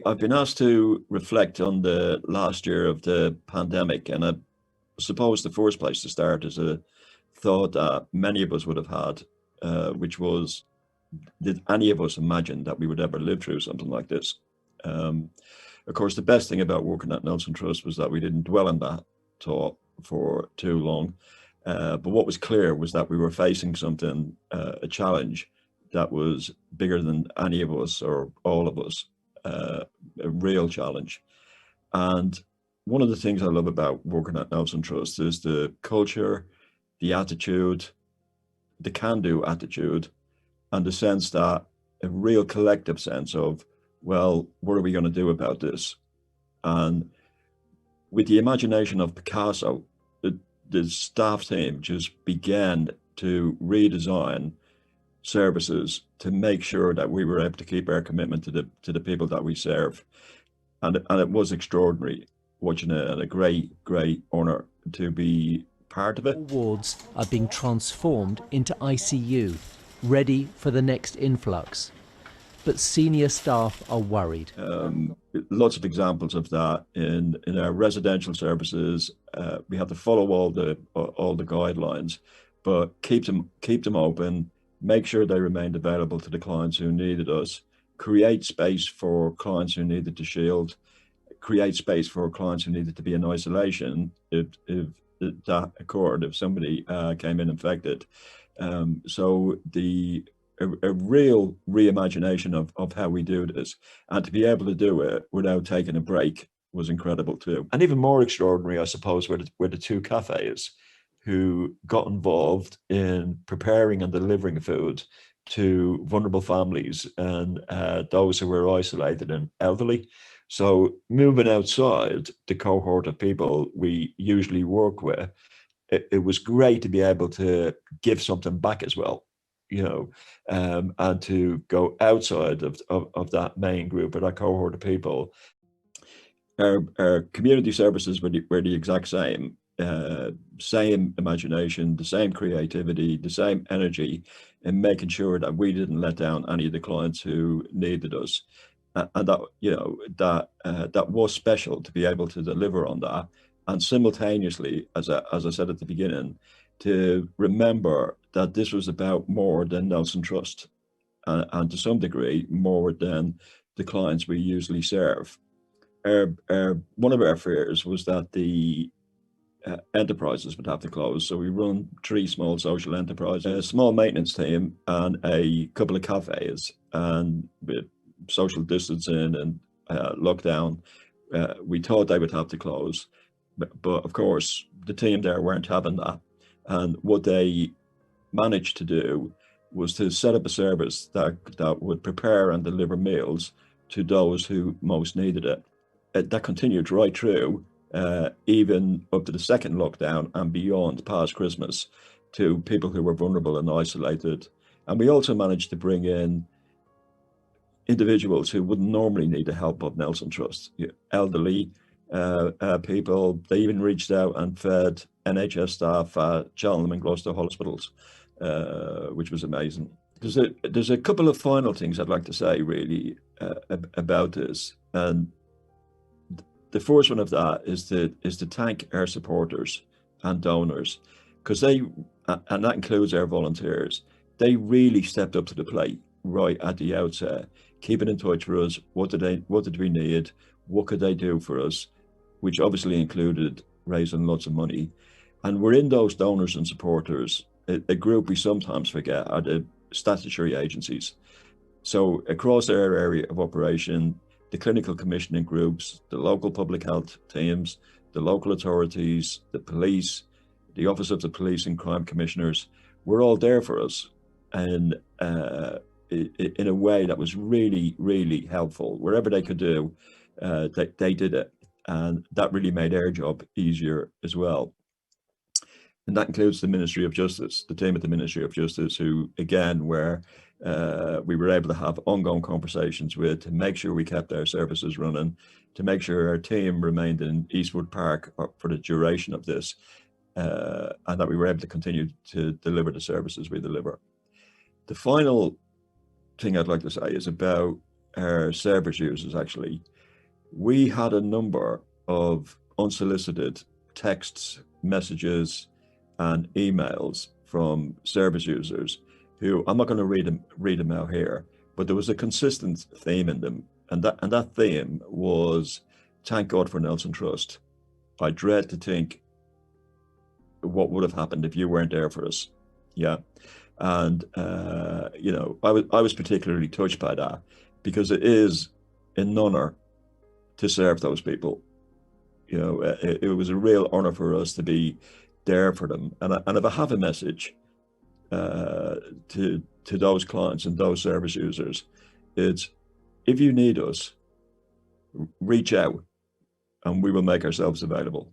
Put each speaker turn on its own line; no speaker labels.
I've been asked to reflect on the last year of the pandemic, and I suppose the first place to start is a thought that many of us would have had, which was, did any of us imagine that we would ever live through something like this? Um, of course, the best thing about working at Nelson Trust was that we didn't dwell on that thought for too long. But what was clear was that we were facing something, a challenge that was bigger than any of us or all of us, a real challenge. And one of the things I love about working at Nelson Trust is the culture, the attitude, the can do attitude, and the sense that a real collective sense of, well, what are we going to do about this? And with the imagination of Picasso, the staff team just began to redesign services to make sure that we were able to keep our commitment to the people that we serve. And it was extraordinary watching it, and a great honor to be part of it.
Wards are being transformed into ICU, ready for the next influx. But senior staff are worried.
Lots of examples of that in our residential services. We have to follow all the guidelines, but keep them open. Make sure they remained available to the clients who needed us. Create space for clients who needed to shield. Create space for clients who needed to be in isolation if that occurred, if somebody came in infected. So a real reimagination of how we do this, and to be able to do it without taking a break was incredible too. And even more extraordinary, I suppose, were the two cafes who got involved in preparing and delivering food to vulnerable families and those who were isolated and elderly. So moving outside the cohort of people we usually work with, it was great to be able to give something back as well, and to go outside of that main group or that cohort of people. Our community services were the exact same. Same imagination, the same creativity, the same energy in making sure that we didn't let down any of the clients who needed us. And that was special to be able to deliver on that. And simultaneously, as I said at the beginning, to remember that this was about more than Nelson Trust, and to some degree, more than the clients we usually serve. One of our fears was that the enterprises would have to close. So we run 3 small social enterprises, a small maintenance team, and a couple of cafes. And with social distancing and lockdown, we thought they would have to close. But of course, the team there weren't having that. And what they managed to do was to set up a service that would prepare and deliver meals to those who most needed it. That continued right through, even up to the second lockdown and beyond, past Christmas, to people who were vulnerable and isolated. And we also managed to bring in individuals who wouldn't normally need the help of Nelson Trust, elderly people. They even reached out and fed NHS staff at Cheltenham and Gloucester hospitals, which was amazing. There's a couple of final things I'd like to say really about this, and the first one of that is to thank our supporters and donors, because and that includes our volunteers. They really stepped up to the plate right at the outset, keeping in touch with us. What did we need? What could they do for us? Which obviously included raising lots of money. And within those donors and supporters, a group we sometimes forget are the statutory agencies. So across our area of operation, the clinical commissioning groups, the local public health teams, the local authorities, the police, the Office of the Police and Crime Commissioners, were all there for us. And in a way that was really, really helpful. Wherever they could do, they did it. And that really made our job easier as well. And that includes the Ministry of Justice, the team at the Ministry of Justice, who, again, we were able to have ongoing conversations with to make sure we kept our services running, to make sure our team remained in Eastwood Park for the duration of this, and that we were able to continue to deliver the services we deliver. The final thing I'd like to say is about our service users, actually, we had a number of unsolicited texts, messages, and emails from service users who, I'm not going to read them out here, but there was a consistent theme in them, and that theme was, "Thank God for Nelson Trust. I dread to think what would have happened if you weren't there for us." Yeah. And I was particularly touched by that, because it is an honor to serve those people. It was a real honor for us to be there for them. And if I have a message to those clients and those service users, it's, if you need us, reach out and we will make ourselves available.